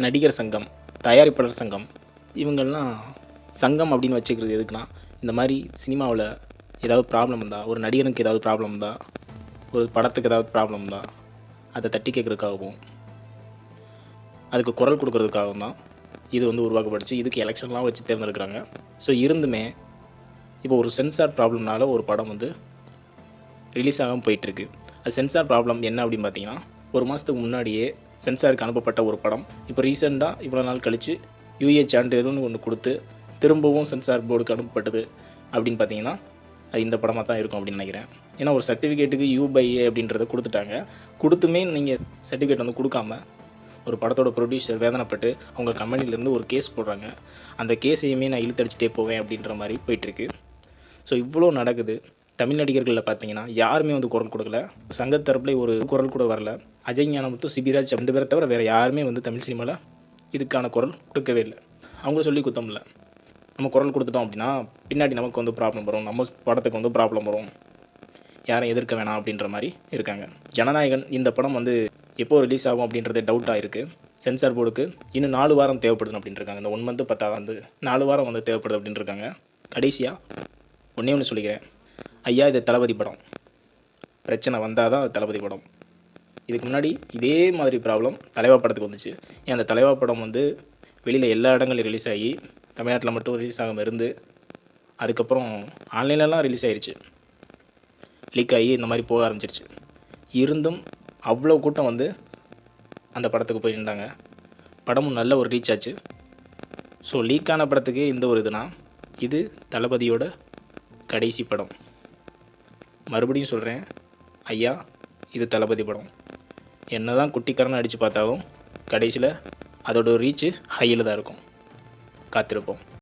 நடிகர் சங்கம், தயாரிப்பாளர் சங்கம் இவங்கெல்லாம் சங்கம் அப்படின்னு வச்சுக்கிறது எதுக்குன்னா, இந்த மாதிரி சினிமாவில் ஏதாவது ப்ராப்ளம் இருந்தால், ஒரு நடிகனுக்கு ஏதாவது ப்ராப்ளம் இருந்தால், ஒரு படத்துக்கு ஏதாவது ப்ராப்ளம் இருந்தால் அதை தட்டி கேட்குறதுக்காகவும் அதுக்கு குரல் கொடுக்கறதுக்காகவும் தான் இது வந்து உருவாக்கப்பட்டுச்சு. இதுக்கு எலெக்ஷன்லாம் வச்சு தேர்ந்தெடுக்கிறாங்க. ஸோ இருந்துமே இப்போ ஒரு சென்சார் ப்ராப்ளம்னால ஒரு படம் வந்து ரிலீஸ் ஆகாமல் போயிட்டுருக்கு. அது சென்சார் ப்ராப்ளம் என்ன அப்படின்னு பார்த்தீங்கன்னா, ஒரு மாதத்துக்கு முன்னாடியே சென்சாருக்கு அனுப்பப்பட்ட ஒரு படம் இப்போ ரீசெண்டாக இவ்வளோ நாள் கழித்து யூஏ சான்றிதழ்னு ஒன்று கொடுத்து திரும்பவும் சென்சார் போர்டுக்கு அனுப்பப்பட்டது அப்படின்னு பார்த்தீங்கன்னா, அது இந்த படமாக தான் இருக்கும் அப்படின்னு நினைக்கிறேன். ஏன்னா ஒரு சர்டிஃபிகேட்டுக்கு U/A அப்படின்றத கொடுத்துட்டாங்க. கொடுத்துமே நீங்கள் சர்டிஃபிகேட் வந்து கொடுக்காம ஒரு படத்தோட ப்ரொடியூசர் வேதனைப்பட்டு அவங்க கம்பெனிலேருந்து ஒரு கேஸ் போடுறாங்க. அந்த கேஸையுமே நான் இழுத்தடிச்சிட்டே போவேன் அப்படின்ற மாதிரி போயிட்டுருக்கு. ஸோ இவ்வளோ நடக்குது. தமிழ் நடிகர்களில் பார்த்தீங்கன்னா யாருமே வந்து குரல் கொடுக்கல. சங்க தரப்புல ஒரு குரல் கூட வரல. அஜய் ஞானமுத்து, சிபிராஜ் 2 பேரை தவிர வேறு யாருமே வந்து தமிழ் சினிமாவில் இதுக்கான குரல் கொடுக்கவே இல்லை. அவங்கள சொல்லி குத்தம் இல்லை. நம்ம குரல் கொடுத்துட்டோம் அப்படின்னா பின்னாடி நமக்கு வந்து ப்ராப்ளம் வரும், நம்ம படத்துக்கு வந்து ப்ராப்ளம் வரும், யாரும் எதிர்க்க வேணாம் அப்படின்ற மாதிரி இருக்காங்க. ஜனநாயகன் இந்த படம் வந்து எப்போ ரிலீஸ் ஆகும் அப்படின்றது டவுட்டாக இருக்குது. சென்சார் போர்டுக்கு இன்னும் 4 வாரம் தேவைப்படுது அப்படின்ட்டு இருக்காங்க. இந்த 1 மந்த் பார்த்தா வந்து 4 வாரம் வந்து தேவைப்படுது அப்படின்ட்டு இருக்காங்க. கடைசியாக ஒன்றே ஒன்று சொல்லிக்கிறேன். ஐயா, இது தளபதி படம். பிரச்சனை வந்தால் தான் தளபதி படம். இதுக்கு முன்னாடி இதே மாதிரி ப்ராப்ளம் தலைவா படத்துக்கு வந்துச்சு. ஏன் அந்த தலைவா படம் வந்து வெளியில் எல்லா இடங்களையும் ரிலீஸ் ஆகி தமிழ்நாட்டில் மட்டும் ரிலீஸ் ஆகாமல் இருந்து அதுக்கப்புறம் ஆன்லைன்லலாம் ரிலீஸ் ஆகிருச்சு, லீக் ஆகி இந்த மாதிரி போக ஆரம்பிச்சிருச்சு. இருந்தும் அவ்வளோ கூட்டம் வந்து அந்த படத்துக்கு போய் நின்றாங்க. படமும் நல்ல ஒரு ரீச் ஆச்சு. ஸோ லீக்கான படத்துக்கு இந்த ஒரு இதுனா இது தளபதியோட கடைசி படம். மறுபடியும் சொல்கிறேன், ஐயா, இது தளபதி படம். என்ன தான் குட்டிக்காரனை அடித்து பார்த்தாலும் கடைசியில் அதோட ரீச்சு ஹையில் தான் இருக்கும். காத்திருப்போம்.